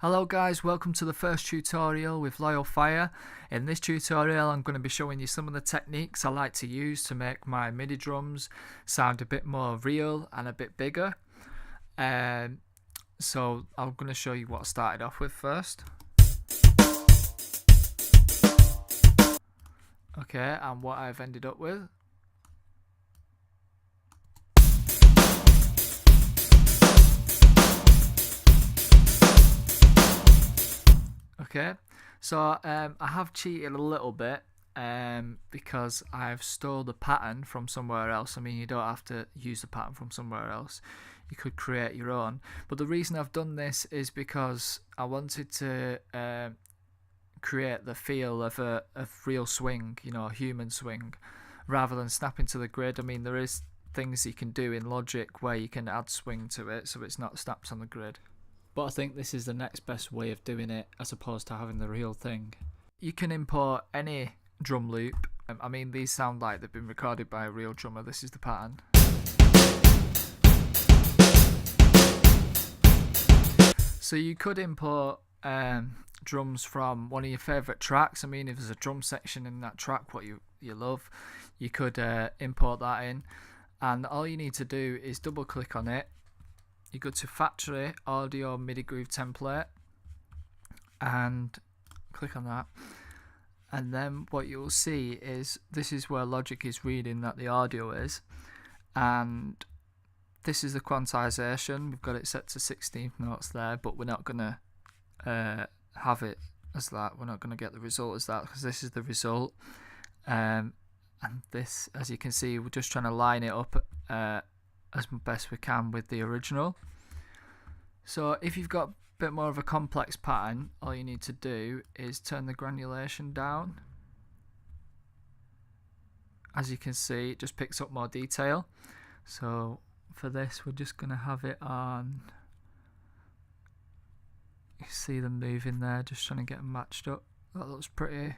Hello guys, welcome to the first tutorial with Loyal Fire. In this tutorial I'm going to be showing you some of the techniques I like to use to make my MIDI drums sound a bit more real and a bit bigger. So I'm going to show you what I started off with first. Okay, and what I've ended up with. Okay, so I have cheated a little bit because I've stole the pattern from somewhere else. I mean, you don't have to use the pattern from somewhere else. You could create your own. But the reason I've done this is because I wanted to create the feel of a real swing, you know, a human swing, rather than snapping to the grid. I mean, there is things you can do in Logic where you can add swing to it so it's not snapped on the grid. But I think this is the next best way of doing it as opposed to having the real thing. You can import any drum loop. I mean, these sound like they've been recorded by a real drummer. This is the pattern. So you could import drums from one of your favourite tracks. I mean, if there's a drum section in that track what you love, you could import that in. And all you need to do is double click on it. You go to Factory, Audio, MIDI Groove Template, and click on that. And then what you'll see is this is where Logic is reading that the audio is. And this is the quantization. We've got it set to 16th notes there, but we're not going to have it as that. We're not going to get the result as that because this is the result. And this, as you can see, we're just trying to line it up as best we can with the original. So if you've got a bit more of a complex pattern, all you need to do is turn the granulation down. As you can see, it just picks up more detail. So for this, we're just going to have it on. You see them moving there, just trying to get them matched up. That looks pretty.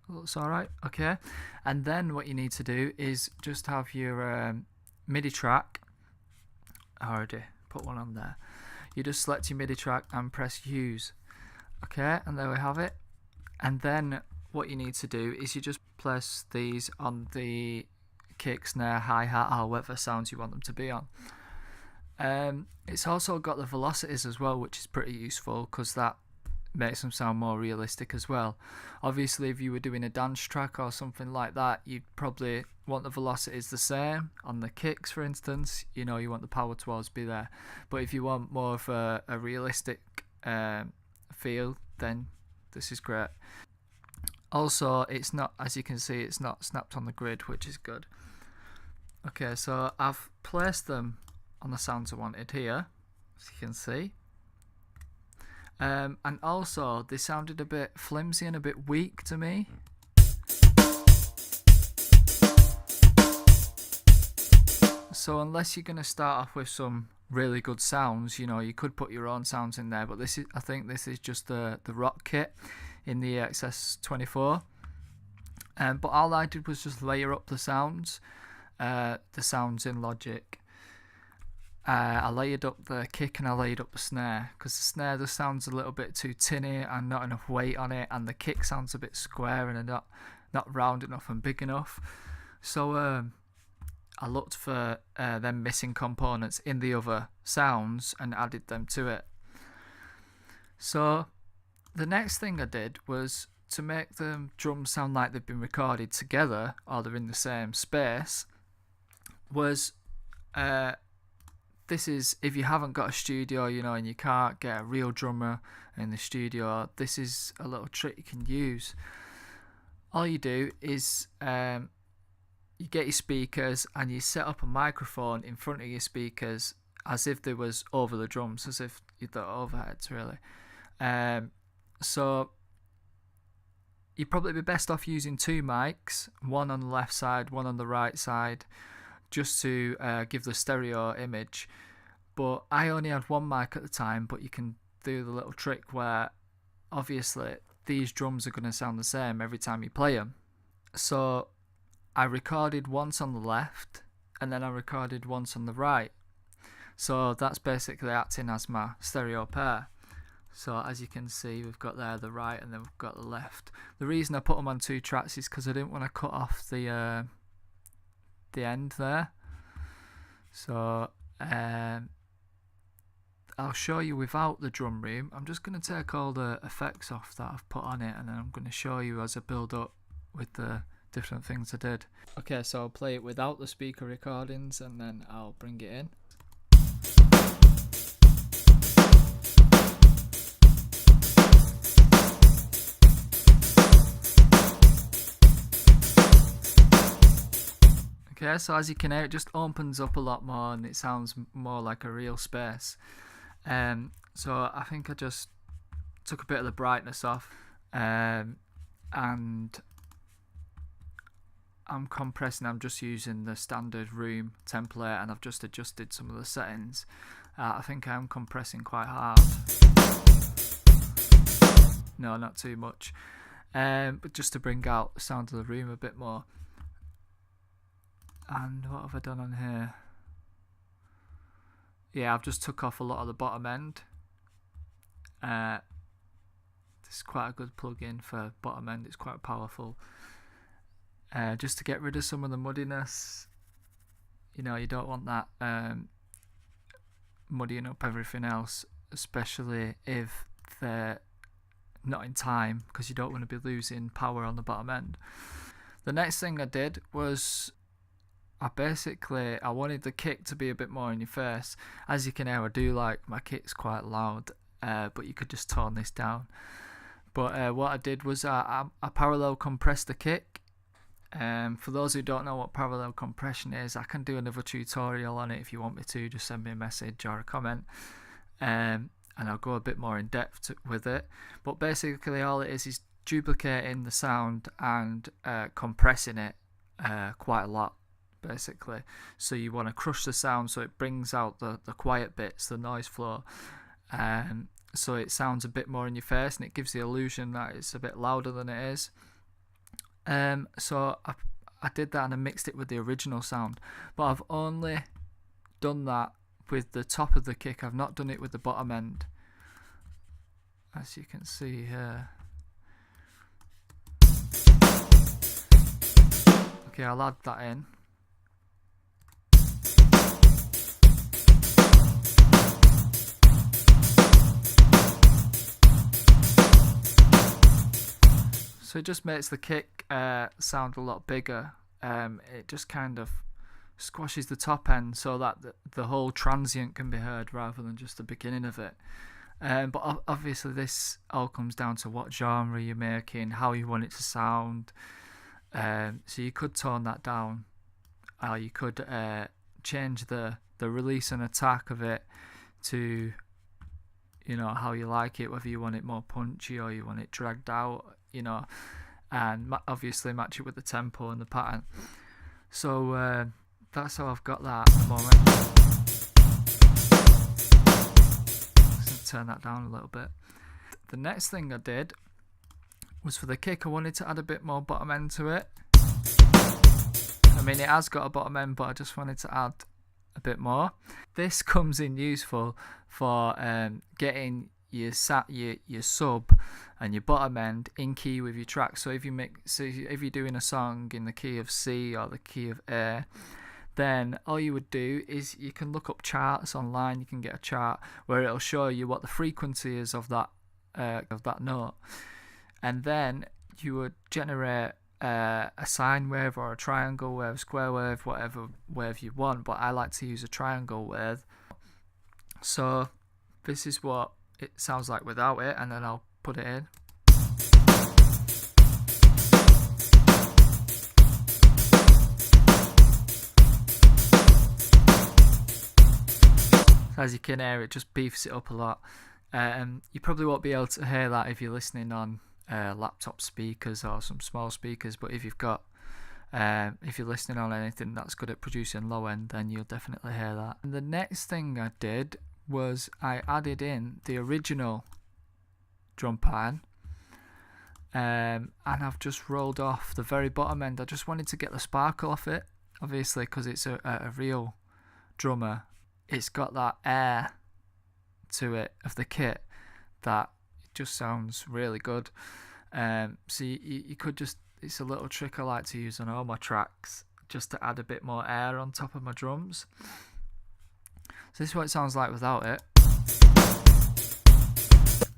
Looks alright. Okay, and then what you need to do is just have your MIDI track. I already put one on there. You just select your MIDI track and press use. Okay, and there we have it. And then what you need to do is you just place these on the kick, snare, hi-hat, or whatever sounds you want them to be on. It's also got the velocities as well, which is pretty useful because that makes them sound more realistic as well. Obviously, if you were doing a dance track or something like that, you'd probably want the velocities the same. On the kicks, for instance, you know, you want the power towards be there. But if you want more of a realistic feel, then this is great. Also, it's not, as you can see, it's not snapped on the grid, which is good. Okay, so I've placed them on the sounds I wanted here, as you can see. And also they sounded a bit flimsy and a bit weak to me. So unless you're going to start off with some really good sounds, you know, you could put your own sounds in there, but this is, I think this is just the rock kit in the XS24. But all I did was just layer up the sounds in Logic. I layered up the kick and I layered up the snare because the snare just sounds a little bit too tinny and not enough weight on it, and the kick sounds a bit square and not round enough and big enough. So I looked for them missing components in the other sounds and added them to it. So the next thing I did was to make the drums sound like they've been recorded together or they're in the same space. This is if you haven't got a studio, you know, and you can't get a real drummer in the studio, this is a little trick you can use. All you do is you get your speakers and you set up a microphone in front of your speakers as if they was over the drums, as if you'd the overheads really. So you'd probably be best off using two mics, one on the left side, one on the right side, just to give the stereo image. But I only had one mic at the time, but you can do the little trick where obviously these drums are going to sound the same every time you play them. So I recorded once on the left and then I recorded once on the right. So that's basically acting as my stereo pair. So as you can see, we've got there the right and then we've got the left. The reason I put them on 2 tracks is because I didn't want to cut off the end there. So I'll show you without the drum room. I'm just going to take all the effects off that I've put on it, and then I'm going to show you as I build up with the different things I did. Okay, so I'll play it without the speaker recordings and then I'll bring it in. Okay, so as you can hear, it just opens up a lot more and it sounds more like a real space. So I think I just took a bit of the brightness off, and I'm compressing. I'm just using the standard room template, and I've just adjusted some of the settings. I think I'm compressing quite hard. No, not too much, but just to bring out the sound of the room a bit more. And what have I done on here? Yeah, I've just took off a lot of the bottom end. This is quite a good plug-in for bottom end. It's quite powerful. Just to get rid of some of the muddiness. You know, you don't want that muddying up everything else, especially if they're not in time, because you don't want to be losing power on the bottom end. The next thing I did was I wanted the kick to be a bit more in your face. As you can hear, I do like my kick's quite loud, but you could just tone this down. But what I did was I parallel compressed the kick. For those who don't know what parallel compression is, I can do another tutorial on it if you want me to. Just send me a message or a comment, and I'll go a bit more in depth with it. But basically all it is duplicating the sound and compressing it quite a lot, basically. So you want to crush the sound so it brings out the quiet bits, the noise floor, so it sounds a bit more in your face and it gives the illusion that it's a bit louder than it is. So I did that and I mixed it with the original sound, but I've only done that with the top of the kick. I've not done it with the bottom end, as you can see here. Okay, I'll add that in. So it just makes the kick sound a lot bigger. It just kind of squashes the top end so that the whole transient can be heard rather than just the beginning of it. But obviously this all comes down to what genre you're making, how you want it to sound. So you could tone that down, or you could change the release and attack of it to, you know, how you like it, whether you want it more punchy or you want it dragged out, you know, and obviously match it with the tempo and the pattern. So that's how I've got that at the moment. Just turn that down a little bit. The next thing I did was for the kick, I wanted to add a bit more bottom end to it. I mean, it has got a bottom end, but I just wanted to add a bit more. This comes in useful for getting your sub and your bottom end in key with your track. So if you're doing a song in the key of C or the key of A, then all you would do is you can look up charts online. You can get a chart where it'll show you what the frequency is of that note, and then you would generate a sine wave or a triangle wave, square wave, whatever wave you want, but I like to use a triangle wave. So this is what it sounds like without it, and then I'll put it in. So as you can hear, it just beefs it up a lot. You probably won't be able to hear that if you're listening on laptop speakers or some small speakers, but if you're listening on anything that's good at producing low end, then you'll definitely hear that. And the next thing I did was I added in the original drum pattern, and I've just rolled off the very bottom end. I just wanted to get the sparkle off it, obviously, because it's a real drummer. It's got that air to it of the kit that, it just sounds really good. So you could just, it's a little trick I like to use on all my tracks, just to add a bit more air on top of my drums. So this is what it sounds like without it,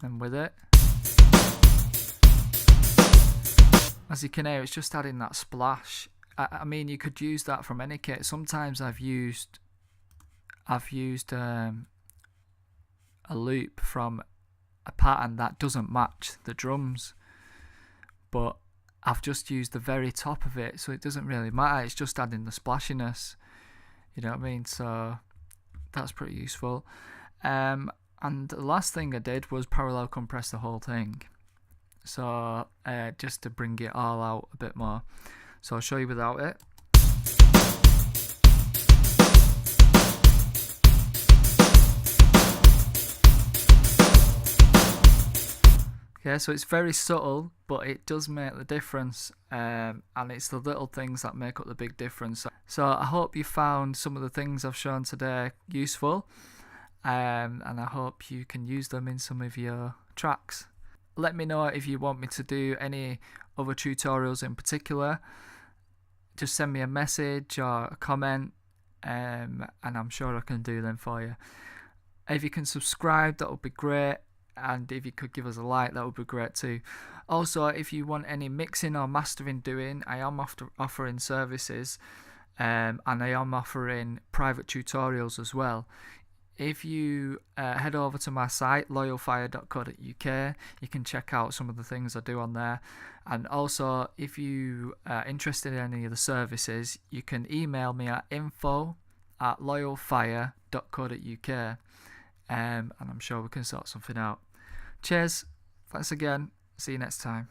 and with it. As you can hear, it's just adding that splash. I mean, you could use that from any kit. Sometimes I've used a loop from a pattern that doesn't match the drums, but I've just used the very top of it, so it doesn't really matter. It's just adding the splashiness, you know what I mean? So that's pretty useful. And the last thing I did was parallel compress the whole thing, so just to bring it all out a bit more. So I'll show you without it. Okay, so it's very subtle, but it does make the difference, and it's the little things that make up the big difference. So I hope you found some of the things I've shown today useful, and I hope you can use them in some of your tracks. Let me know if you want me to do any other tutorials in particular. Just send me a message or a comment, and I'm sure I can do them for you. If you can subscribe, that would be great. And if you could give us a like, that would be great too. Also, if you want any mixing or mastering doing, I am offering services, and I am offering private tutorials as well. If you head over to my site, loyalfire.co.uk, you can check out some of the things I do on there. And also, if you are interested in any of the services, you can email me at info@loyalfire.co.uk, and I'm sure we can sort something out. Cheers, thanks again, see you next time.